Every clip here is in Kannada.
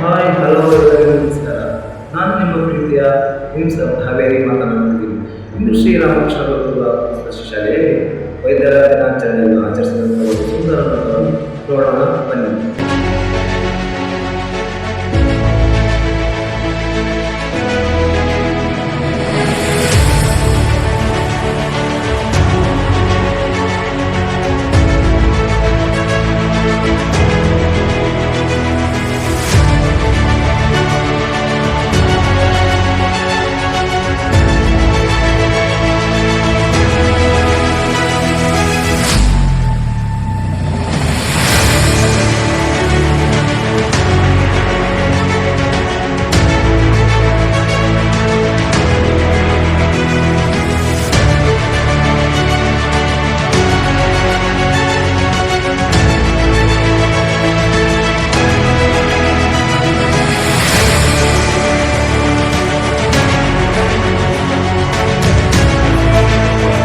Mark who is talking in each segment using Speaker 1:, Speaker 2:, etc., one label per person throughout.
Speaker 1: ಹಾಯ್ ಹಲೋ ಎಲ್ಲರಿಗೂ ನಮಸ್ಕಾರ. ನಾನು ನಿಮ್ಮ ಪ್ರೀತಿಯ ಹಿಮ್ಸ್ ಹಾವೇರಿ ಮಾತನಾಡುತ್ತಿದ್ದೀನಿ. ಇಂದು ಶ್ರೀರಾಮಕೃಷ್ಣ ಗುರುಕುಲ ಶಾಲೆಯಲ್ಲಿ ವೈದ್ಯರ ದಿನಾಚರಣೆಯನ್ನು ಆಚರಿಸಿದಂಥ ಒಂದು ಸುಂದರ ನೋಟವನ್ನು ನೋಡೋಣ ಬನ್ನಿ.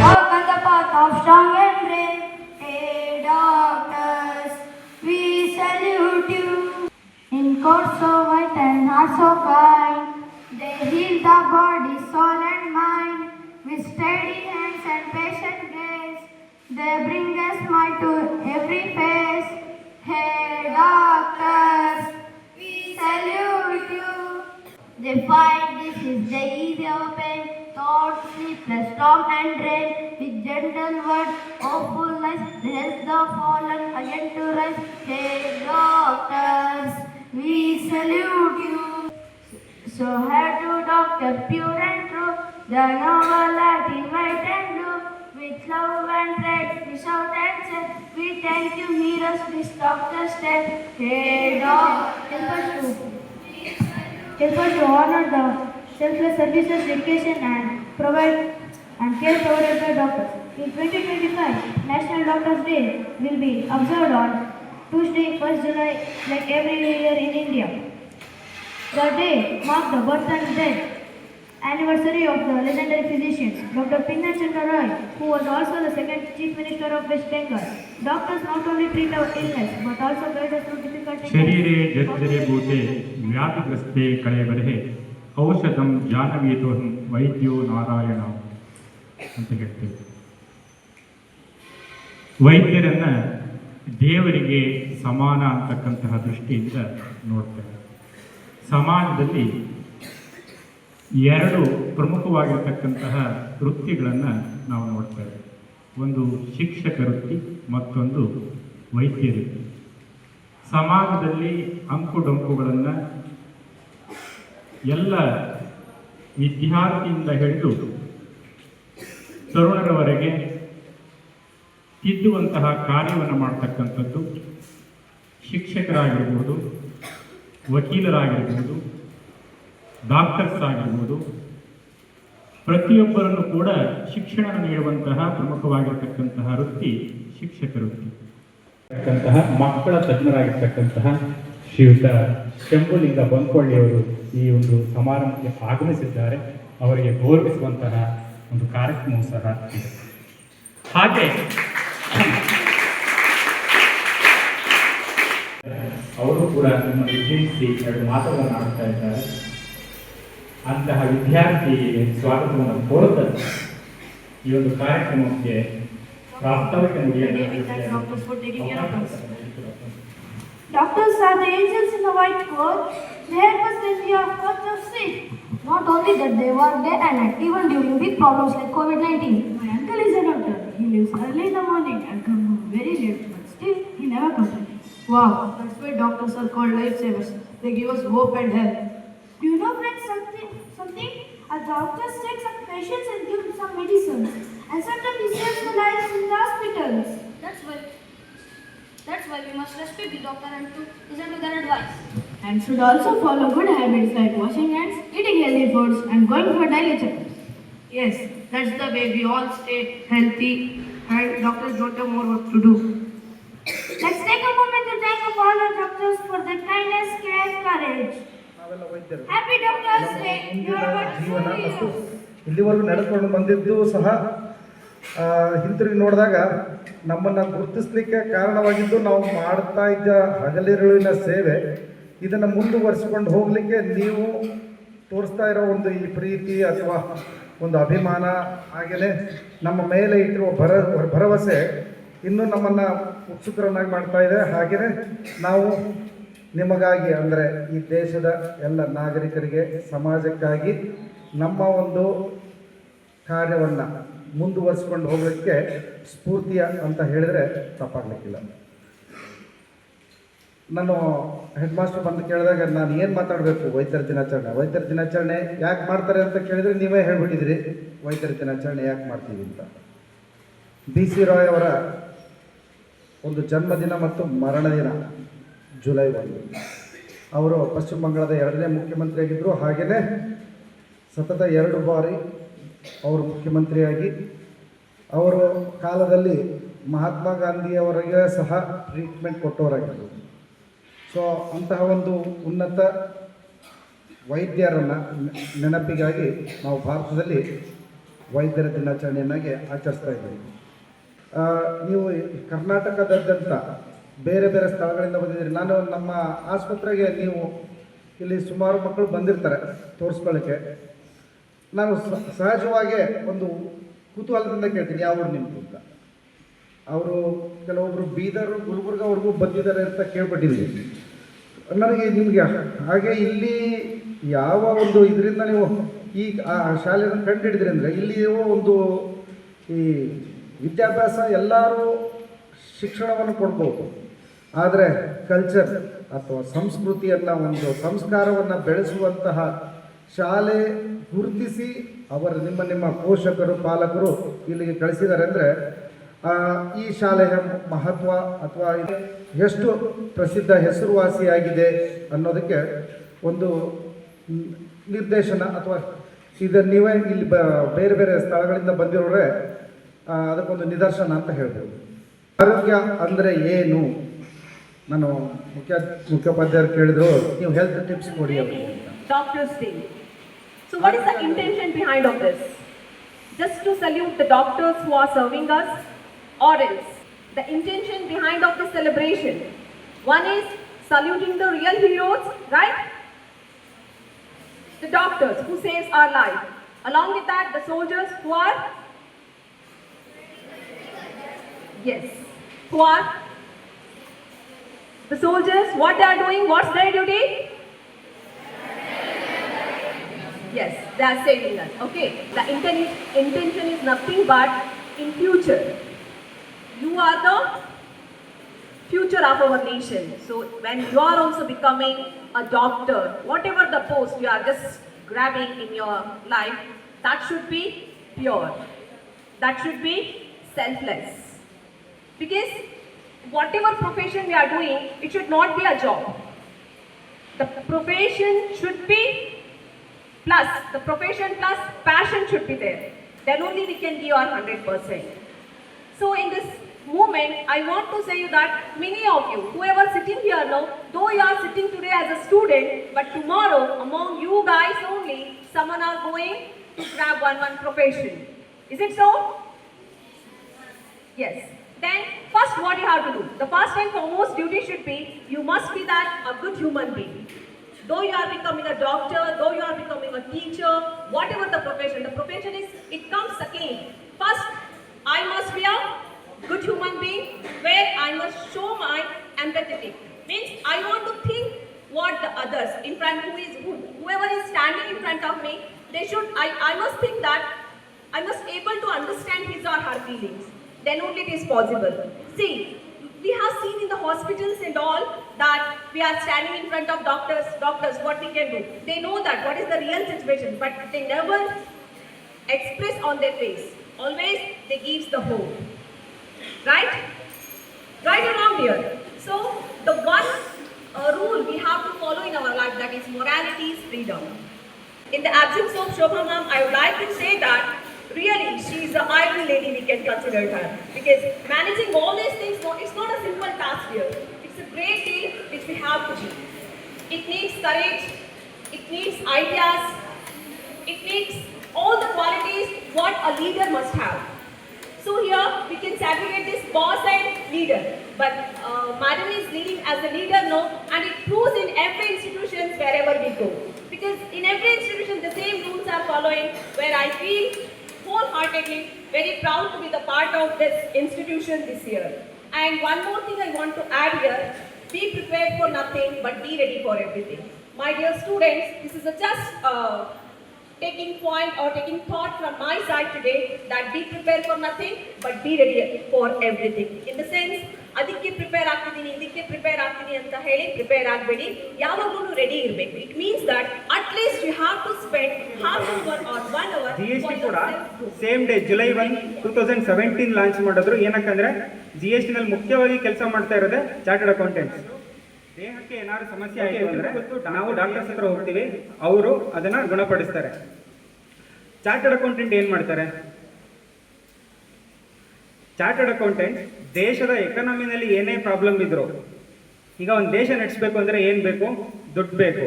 Speaker 2: Walk on the path of strong and brave. Hey doctors, we salute you. In court so white and heart so kind, they heal the body, soul and mind. With steady hands and patient gaze, they bring a smile to every face. Hey doctors, we salute you. They fight disease, they ease our pain. Thoughts sleepless, storm and rain. With gentle words, hopeful lies, they help the fallen again to rise. Hey doctors, we salute you. So head to doctor, pure and true. The noble light in white and blue. With love and pride, we shout and say, we thank you, heroes, this doctor's step. Hey doctor, help us to honor the selfless services, dedication and provide and care provided by doctors. In 2025, National Doctors Day will be observed on Tuesday, 1st July, like every year in India. The day marks the birth and death anniversary of the legendary physicians, Dr. Pinna Chandra Roy, who was also the second Chief Minister of West Bengal. Doctors not only treat our illness, but also guide us through difficult times.
Speaker 3: ಶರೀರೆ ಜರ್ಜರೆ ಭೂತೆ ವ್ಯಾಧಿಗ್ರಸ್ತೆ ಕಳೆಬರೆ ಔಷಧಂ ಜಾನವೀತೋಹಂ ವೈದ್ಯೋ ನಾರಾಯಣ ಅಂತ ಹೇಳ್ತೇವೆ. ವೈದ್ಯರನ್ನ ದೇವರಿಗೆ ಸಮಾನ ಅಂತಕ್ಕಂತಹ ದೃಷ್ಟಿಯಿಂದ ನೋಡ್ತೇವೆ. ಸಮಾಜದಲ್ಲಿ ಎರಡು ಪ್ರಮುಖವಾಗಿರ್ತಕ್ಕಂತಹ ವೃತ್ತಿಗಳನ್ನು ನಾವು ನೋಡ್ತೇವೆ. ಒಂದು ಶಿಕ್ಷಕ ವೃತ್ತಿ, ಮತ್ತೊಂದು ವೈದ್ಯ ವೃತ್ತಿ. ಸಮಾಜದಲ್ಲಿ ಅಂಕುಡೊಂಕುಗಳನ್ನು ಎಲ್ಲ ವಿದ್ಯಾರ್ಥಿಯಿಂದ ಹಿಡಿದು ತರುಣರವರೆಗೆ ತಿದ್ದುವಂತಹ ಕಾರ್ಯವನ್ನು ಮಾಡ್ತಕ್ಕಂಥದ್ದು ಶಿಕ್ಷಕರಾಗಿರ್ಬೋದು, ವಕೀಲರಾಗಿರ್ಬೋದು, ಡಾಕ್ಟರ್ಸ್ ಆಗಿರ್ಬೋದು, ಪ್ರತಿಯೊಬ್ಬರನ್ನು ಕೂಡ ಶಿಕ್ಷಣ ನೀಡುವಂತಹ ಪ್ರಮುಖವಾಗಿರ್ತಕ್ಕಂತಹ ವೃತ್ತಿ ಶಿಕ್ಷಕ ವೃತ್ತಿ. ಮಕ್ಕಳ ತಜ್ಞರಾಗಿರ್ತಕ್ಕಂತಹ ಶ್ರೀಯುತ ಶಂಭುಲಿಂಗ ಬಂದ್ಕೊಳ್ಳಿಯವರು ಈ ಒಂದು ಸಮಾರಂಭಕ್ಕೆ ಆಗಮಿಸಿದ್ದಾರೆ. ಅವರಿಗೆ ಗೌರವಿಸುವಂತಹ ಒಂದು ಕಾರ್ಯಕ್ರಮವೂ ಸಹ ಇದೆ. ಹಾಗೆ ಅವರು ಕೂಡ ನಿಮ್ಮ ವಿದ್ಯಾರ್ಥಿ ಎರಡು ಮಾತುಗಳನ್ನು ಆಡ್ತಾ ಇದ್ದಾರೆ. ಅಂತಹ ವಿದ್ಯಾರ್ಥಿಗೆ ಸ್ವಾಗತವನ್ನು ಕೋರುತ್ತದೆ ಈ ಒಂದು ಕಾರ್ಯಕ್ರಮಕ್ಕೆ ಪ್ರಾಸ್ತಾವಿಕ ನುಡಿಯನ್ನು.
Speaker 2: Doctors are the angels in the white coat. They help us when we are caught of sick. Not only that, they work day and night, even during big problems like COVID-19. My uncle is a doctor. He leaves early in the morning and comes home very late, but still he never complains. Wow, that's why doctors are called lifesavers. They give us hope and help. Do you know, friends, something? A doctor takes some patients and gives some medicines, and sometimes he saves the lives in the hospitals.
Speaker 4: That's why we must respect the doctor and to listen to their advice.
Speaker 2: And should also follow good habits like washing hands, eating healthy foods, and going for daily checkups.
Speaker 5: Yes, that's the way we all stay healthy and doctors don't have more work to do.
Speaker 2: Let's take a moment to thank all our doctors for their kindness, care, courage. Happy Doctors Day! You are our true heroes.
Speaker 6: ಇಲ್ಲಿವರೆಗೂ ನಡೆದುಕೊಂಡು ಬಂದಿದ್ದು ಸಹ ಹಿಂತಿರುಗಿ ನೋಡಿದಾಗ ನಮ್ಮನ್ನು ಗುರುತಿಸ್ಲಿಕ್ಕೆ ಕಾರಣವಾಗಿದ್ದು ನಾವು ಮಾಡ್ತಾ ಇದ್ದ ಹಗಲಿರುಳಿನ ಸೇವೆ ಇದನ್ನು ಮುಂದುವರಿಸ್ಕೊಂಡು ಹೋಗಲಿಕ್ಕೆ ನೀವು ತೋರಿಸ್ತಾ ಇರೋ ಒಂದು ಈ ಪ್ರೀತಿ ಅಥವಾ ಒಂದು ಅಭಿಮಾನ, ಹಾಗೆಯೇ ನಮ್ಮ ಮೇಲೆ ಇಟ್ಟಿರುವ ಭರವಸೆ ಇನ್ನೂ ನಮ್ಮನ್ನು ಉತ್ಸುಕರನ್ನಾಗಿ ಮಾಡ್ತಾ ಇದೆ. ಹಾಗೆಯೇ ನಾವು ನಿಮಗಾಗಿ, ಅಂದರೆ ಈ ದೇಶದ ಎಲ್ಲ ನಾಗರಿಕರಿಗೆ, ಸಮಾಜಕ್ಕಾಗಿ ನಮ್ಮ ಒಂದು ಕಾರ್ಯವನ್ನು ಮುಂದುವರಿಸ್ಕೊಂಡು ಹೋಗಲಿಕ್ಕೆ ಸ್ಫೂರ್ತಿಯ ಅಂತ ಹೇಳಿದರೆ ತಪ್ಪಾಗಲಿಕ್ಕಿಲ್ಲ. ನಾನು ಹೆಡ್ ಮಾಸ್ಟರ್ ಬಂದು ಕೇಳಿದಾಗ ನಾನು ಏನು ಮಾತಾಡಬೇಕು, ವೈದ್ಯರ ದಿನಾಚರಣೆ ಯಾಕೆ ಮಾಡ್ತಾರೆ ಅಂತ ಕೇಳಿದರೆ ನೀವೇ ಹೇಳ್ಬಿಟ್ಟಿದ್ದೀರಿ ವೈದ್ಯರ ದಿನಾಚರಣೆ ಯಾಕೆ ಮಾಡ್ತೀವಿ ಅಂತ. BC ರಾಯ್ ಅವರ ಒಂದು ಜನ್ಮದಿನ ಮತ್ತು ಮರಣ ದಿನ ಜುಲೈ 1. ಅವರು ಪಶ್ಚಿಮ ಬಂಗಾಳದ 2ನೇ ಮುಖ್ಯಮಂತ್ರಿಯಾಗಿದ್ದರು. ಹಾಗೆಯೇ ಸತತ 2 ಬಾರಿ ಅವರು ಮುಖ್ಯಮಂತ್ರಿಯಾಗಿ ಅವರು ಕಾಲದಲ್ಲಿ ಮಹಾತ್ಮ ಗಾಂಧಿಯವರಿಗೆ ಸಹ ಟ್ರೀಟ್ಮೆಂಟ್ ಕೊಟ್ಟವರಾಗಿದ್ದರು. ಸೊ ಅಂತಹ ಒಂದು ಉನ್ನತ ವೈದ್ಯರನ್ನು ನೆನಪಿಗಾಗಿ ನಾವು ಭಾರತದಲ್ಲಿ ವೈದ್ಯರ ದಿನಾಚರಣೆಯನ್ನಾಗಿ ಆಚರಿಸ್ತಾ ಇದ್ದೀವಿ. ನೀವು ಕರ್ನಾಟಕದಾದ್ಯಂತ ಬೇರೆ ಬೇರೆ ಸ್ಥಳಗಳಿಂದ ಬಂದಿದ್ದೀರಿ. ನಾನು ನಮ್ಮ ಆಸ್ಪತ್ರೆಗೆ ನೀವು ಇಲ್ಲಿ ಸುಮಾರು ಮಕ್ಕಳು ಬಂದಿರ್ತಾರೆ ತೋರಿಸ್ಕೊಳ್ಳೋಕ್ಕೆ. ನಾನು ಸಹಜವಾಗಿ ಒಂದು ಕುತೂಹಲದಿಂದ ಕೇಳ್ತೀನಿ, ಯಾವ ಊರು ನಿಮ್ಮದು ಅಂತ. ಅವರು ಕೆಲವೊಬ್ಬರು ಬೀದರ್, ಗುಲ್ಬರ್ಗವರೆಗೂ ಬಂದಿದ್ದಾರೆ ಅಂತ ಕೇಳ್ಪಟ್ಟಿದ್ದೀವಿ. ನನಗೆ ನಿಮಗೆ ಹಾಗೆ ಇಲ್ಲಿ ಯಾವ ಒಂದು ಇದರಿಂದ ನೀವು ಈ ಶಾಲೆಯನ್ನು ಕಂಡು ಹಿಡಿದ್ರಿ ಅಂದರೆ, ಇಲ್ಲಿಯೂ ಒಂದು ಈ ವಿದ್ಯಾಭ್ಯಾಸ ಎಲ್ಲರೂ ಶಿಕ್ಷಣವನ್ನು ಕೊಡ್ಬೋದು, ಆದರೆ ಕಲ್ಚರ್ ಅಥವಾ ಸಂಸ್ಕೃತಿಯನ್ನು, ಒಂದು ಸಂಸ್ಕಾರವನ್ನು ಬೆಳೆಸುವಂತಹ ಶಾಲೆ ಗುರುತಿಸಿ ನಿಮ್ಮ ಪೋಷಕರು, ಪಾಲಕರು ಇಲ್ಲಿಗೆ ಕಳಿಸಿದ್ದಾರೆ ಅಂದರೆ ಈ ಶಾಲೆಯ ಮಹತ್ವ ಅಥವಾ ಎಷ್ಟು ಪ್ರಸಿದ್ಧ ಹೆಸರುವಾಸಿಯಾಗಿದೆ ಅನ್ನೋದಕ್ಕೆ ಒಂದು ನಿರ್ದೇಶನ, ಅಥವಾ ಇದನ್ನು ನೀವೇ ಇಲ್ಲಿ ಬೇರೆ ಬೇರೆ ಸ್ಥಳಗಳಿಂದ ಬಂದಿರೋರೆ ಅದಕ್ಕೊಂದು ನಿದರ್ಶನ ಅಂತ ಹೇಳ್ಬೋದು. ಆರೋಗ್ಯ ಅಂದರೆ ಏನು? ನಾನು ಮುಖ್ಯೋಪಾಧ್ಯಾಯರು ಕೇಳಿದ್ರು, ನೀವು ಹೆಲ್ತ್ ಟಿಪ್ಸ್ ಕೊಡಿ ಅವರಿಗೆ.
Speaker 7: Doctors Day. So what is the intention behind of this? Just to salute the doctors who are serving us, or else the intention behind of this celebration? One is saluting the real heroes, right? The doctors who saves our life. Along with that, the soldiers who are, yes, who are the soldiers, what they are doing, what's their duty? Yes, they are saving us. Okay, the intention is nothing but in future, you are the future of our nation. So when you are also becoming a doctor, whatever the post you are just grabbing in your life, that should be pure. That should be selfless. Because whatever profession we are doing, it should not be a job. The profession should be plus, the profession plus passion should be there. Then only we can give our 100%. So in this moment, I want to say you that many of you, whoever sitting here now, though you are sitting today as a student, but tomorrow among you guys only, someone are going to grab one profession. Is it so? Yes. Then first what you have to do? The first and foremost duty should be, you must be that a good human being. Though you are becoming a doctor, though you are becoming a teacher, whatever the profession is, it comes again. First, I must be a good human being, where I must show my empathetic. Means I want to think what the others in front, whoever is standing in front of me, I must think that I must able to understand his or her feelings. Then only it is possible. See, we have seen in the hospitals and all that we are standing in front of doctors, what we can do. They know that what is the real situation, but they never express on their face. Always they gives the hope. Right? Right around here. So the one rule we have to follow in our life, that is morality is freedom. In the absence of Shobha ma'am, I would like to say that really she is an ideal lady, we can consider her. Because managing all these things, it's not a simple task here. It's a great deal which we have to do. It needs courage, it needs ideas, it needs all the qualities what a leader must have. So here we can segregate this boss and leader. but Madam is leading as a leader now, and it proves in every institution wherever we go. Because in every institution the same rules are following, where I feel wholeheartedly very proud to be the part of this institution this year. And one more thing I want to add here, be prepared for nothing but be ready for everything. My dear students, this is just taking point or taking thought from my side today, that be prepared for nothing but be ready for everything. In the sense, ಅದಕ್ಕೆ ಪ್ರಿಪೇರ್ ಆಗ್ತಿದ್ದೀನಿ, ಇದಕ್ಕೆ ಪ್ರಿಪೇರ್ ಆಗ್ತೀನಿ ಅಂತ ಹೇಳಿ ಪ್ರಿಪೇರ್ ಆಗಬೇಡಿ, ಯಾವಾಗಲೂ ರೆಡಿ ಇರಬೇಕು. It means that at least you have to spend half an hour or 1 hour.
Speaker 8: GST ಕೂಡ ಸೇಮ್ ಡೇ ಜುಲೈ 1, 2017 ಲಾಂಚ್ ಮಾಡಿದ್ರು. ಏನಕ್ಕಂದ್ರೆ GST ನಲ್ಲಿ ಮುಖ್ಯವಾಗಿ ಕೆಲಸ ಮಾಡ್ತಾ ಇರೋದೇ ಚಾರ್ಟರ್ಡ್ ಅಕೌಂಟೆಂಟ್ಸ್. ದೇಹಕ್ಕೆ ಏನಾದ್ರು ಸಮಸ್ಯೆ ಆಯಿತು ಅಂದ್ರೆ ನಾವು ಡಾಕ್ಟರ್ಸ್ ಹತ್ರ ಹೋಗ್ತೀವಿ, ಅವರು ಅದನ್ನ ಗುಣಪಡಿಸ್ತಾರೆ. ಚಾರ್ಟರ್ಡ್ ಅಕೌಂಟೆಂಟ್ ಏನ್ ಮಾಡ್ತಾರೆ? ಚಾರ್ಟರ್ಡ್ ಅಕೌಂಟೆಂಟ್ ದೇಶದ ಎಕಾನಮಿನಲ್ಲಿ ಏನೇ ಪ್ರಾಬ್ಲಮ್ ಇದ್ರು, ಈಗ ಒಂದು ದೇಶ ನಡೆಸಬೇಕು ಅಂದರೆ ಏನು ಬೇಕು? ದುಡ್ಡು ಬೇಕು.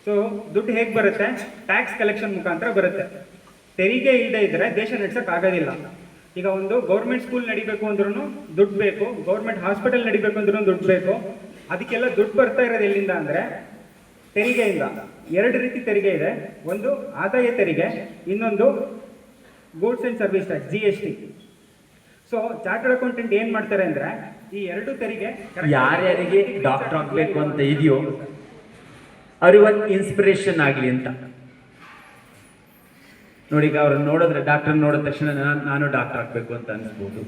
Speaker 8: ಸೊ ದುಡ್ಡು ಹೇಗೆ ಬರುತ್ತೆ? ಟ್ಯಾಕ್ಸ್ ಕಲೆಕ್ಷನ್ ಮುಖಾಂತರ ಬರುತ್ತೆ. ತೆರಿಗೆ ಇಲ್ಲದೆ ಇದ್ದರೆ ದೇಶ ನಡೆಸೋಕೆ ಆಗೋದಿಲ್ಲ. ಈಗ ಒಂದು ಗೌರ್ಮೆಂಟ್ ಸ್ಕೂಲ್ ನಡಿಬೇಕು ಅಂದ್ರೂ ದುಡ್ಡು ಬೇಕು, ಗೌರ್ಮೆಂಟ್ ಹಾಸ್ಪಿಟಲ್ ನಡಿಬೇಕು ಅಂದ್ರೂ ದುಡ್ಡು ಬೇಕು. ಅದಕ್ಕೆಲ್ಲ ದುಡ್ಡು ಬರ್ತಾ ಇರೋದು ಎಲ್ಲಿಂದ ಅಂದರೆ ತೆರಿಗೆಯಿಂದ. 2 ರೀತಿ ತೆರಿಗೆ ಇದೆ. ಒಂದು ಆದಾಯ ತೆರಿಗೆ, ಇನ್ನೊಂದು goods and service tax, GST. So chartered accountant ಏನ್ ಮಾಡ್ತಾರೆ ಅಂದ್ರೆ ಈ 2 ತೆರಿಗೆ
Speaker 9: ಯಾರ್ಯಾರಿಗೆ ಡಾಕ್ಟರ್ ಆಗ್ಬೇಕು ಅಂತ ಇದೆಯೋ ಅವ್ರಿಗೆ ಒಂದು ಇನ್ಸ್ಪಿರೇಷನ್ ಆಗಲಿ ಅಂತ ನೋಡಿ. ಈಗ ಅವ್ರನ್ನ ನೋಡಿದ್ರೆ, ಡಾಕ್ಟರ್ ನೋಡಿದ ತಕ್ಷಣ ನಾನು ಡಾಕ್ಟರ್ ಆಗಬೇಕು ಅಂತ ಅನಿಸ್ಬೋದು.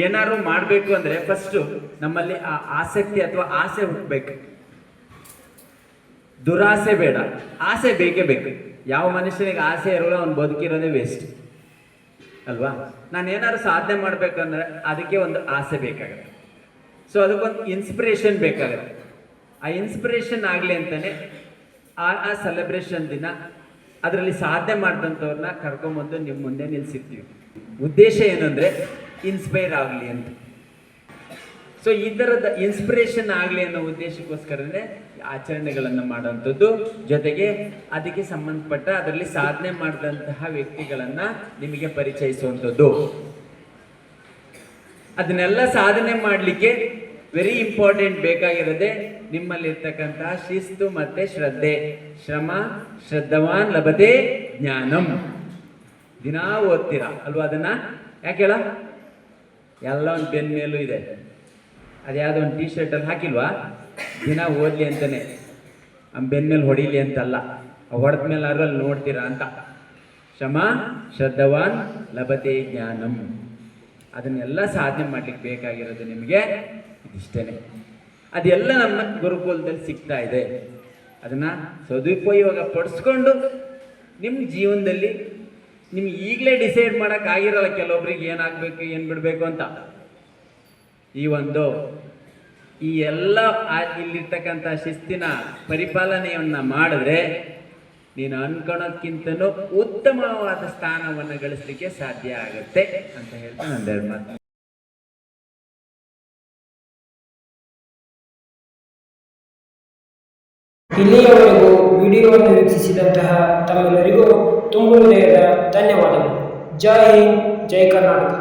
Speaker 9: ಏನಾದ್ರು ಮಾಡಬೇಕು ಅಂದರೆ ಫಸ್ಟು ನಮ್ಮಲ್ಲಿ ಆ ಆಸಕ್ತಿ ಅಥವಾ ಆಸೆ ಹುಟ್ಟಬೇಕು. ದುರಾಸೆ ಬೇಡ, ಆಸೆ ಬೇಕೇ ಬೇಕು. ಯಾವ ಮನುಷ್ಯನಿಗೆ ಆಸೆ ಇರೋಲ್ಲ ಅವ್ನು ಬದುಕಿರೋದೇ ವೇಸ್ಟ್ ಅಲ್ವಾ? ನಾನು ಏನಾದ್ರು ಸಾಧನೆ ಮಾಡಬೇಕಂದ್ರೆ ಅದಕ್ಕೆ ಒಂದು ಆಸೆ ಬೇಕಾಗುತ್ತೆ. ಸೊ ಅದಕ್ಕೊಂದು ಇನ್ಸ್ಪಿರೇಷನ್ ಬೇಕಾಗುತ್ತೆ. ಆ ಇನ್ಸ್ಪಿರೇಷನ್ ಆಗಲಿ ಅಂತಲೇ ಆ ಸೆಲೆಬ್ರೇಷನ್ ದಿನ ಅದರಲ್ಲಿ ಸಾಧನೆ ಮಾಡಿದಂಥವ್ರನ್ನ ಕರ್ಕೊಂಬಂದು ನಿಮ್ಮ ಮುಂದೆ ನಿಲ್ಲಿಸಿರ್ತೀವಿ. ಉದ್ದೇಶ ಏನಂದರೆ ಇನ್ಸ್ಪೈರ್ ಆಗಲಿ ಅಂತ. ಸೊ ಈ ಥರದ ಇನ್ಸ್ಪಿರೇಷನ್ ಆಗಲಿ ಅನ್ನೋ ಉದ್ದೇಶಕ್ಕೋಸ್ಕರನೇ ಆಚರಣೆಗಳನ್ನು ಮಾಡೋಂಥದ್ದು. ಜೊತೆಗೆ ಅದಕ್ಕೆ ಸಂಬಂಧಪಟ್ಟ ಅದರಲ್ಲಿ ಸಾಧನೆ ಮಾಡಿದಂತಹ ವ್ಯಕ್ತಿಗಳನ್ನು ನಿಮಗೆ ಪರಿಚಯಿಸುವಂಥದ್ದು. ಅದನ್ನೆಲ್ಲ ಸಾಧನೆ ಮಾಡಲಿಕ್ಕೆ ವೆರಿ ಇಂಪಾರ್ಟೆಂಟ್ ಬೇಕಾಗಿರೋದೆ ನಿಮ್ಮಲ್ಲಿರ್ತಕ್ಕಂತಹ ಶಿಸ್ತು ಮತ್ತು ಶ್ರದ್ಧೆ. ಶ್ರಮ ಶ್ರದ್ಧವಾನ್ ಲಭತೆ ಜ್ಞಾನಂ. ದಿನಾ ಓದ್ತೀರಾ ಅಲ್ವಾ? ಅದನ್ನು ಯಾಕೆ ಹೇಳ? ಎಲ್ಲ ಒಂದು ಪೆನ್ ಮೇಲೂ ಇದೆ. ಅದ್ಯಾವುದೋ ಒಂದು ಟೀ ಶರ್ಟಲ್ಲಿ ಹಾಕಿಲ್ವಾ? ದಿನ ಓದಲಿ ಅಂತಲೇ, ಬೆನ್ನ ಮೇಲೆ ಹೊಡೀಲಿ ಅಂತಲ್ಲ. ಹೊಡೆದ ಮೇಲೆ ಅಲ್ಲಿ ನೋಡ್ತೀರಾ ಅಂತ. ಶ್ರಮ ಶ್ರದ್ಧವಾನ್ ಲಭತೆ ಜ್ಞಾನಂ. ಅದನ್ನೆಲ್ಲ ಸಾಧನೆ ಮಾಡ್ಲಿಕ್ಕೆ ಬೇಕಾಗಿರೋದು ನಿಮಗೆ ಇದಿಷ್ಟೇ. ಅದೆಲ್ಲ ನಮ್ಮ ಗುರುಕುಲದಲ್ಲಿ ಸಿಗ್ತಾ ಇದೆ. ಅದನ್ನು ಸದುಪಯೋಗ ಪಡಿಸ್ಕೊಂಡು ನಿಮ್ಮ ಜೀವನದಲ್ಲಿ ನಿಮ್ಗೆ ಈಗಲೇ ಡಿಸೈಡ್ ಮಾಡೋಕ್ಕಾಗಿರಲ್ಲ ಕೆಲವೊಬ್ರಿಗೆ ಏನಾಗಬೇಕು ಏನು ಬಿಡಬೇಕು ಅಂತ. ಈ ಎಲ್ಲ ಇಲ್ಲಿರ್ತಕ್ಕಂಥ ಶಿಸ್ತಿನ ಪರಿಪಾಲನೆಯನ್ನು ಮಾಡಿದ್ರೆ ನೀನು ಅನ್ಕೊಳೋದ್ಕಿಂತಲೂ ಉತ್ತಮವಾದ ಸ್ಥಾನವನ್ನು ಗಳಿಸಲಿಕ್ಕೆ ಸಾಧ್ಯ ಆಗುತ್ತೆ ಅಂತ ಹೇಳ್ತಾ ನಂದೆರಡು ಮಾತು.
Speaker 10: ಇಲ್ಲಿಯವರೆಗೂ ವಿಡಿಯೋವನ್ನು ವೀಕ್ಷಿಸಿದಂತಹ ತಮ್ಮೆಲ್ಲರಿಗೂ ತುಂಬ ಹೃದಯದ ಧನ್ಯವಾದಗಳು. ಜೈ ಹಿಂದ್, ಜೈ ಕರ್ನಾಟಕ.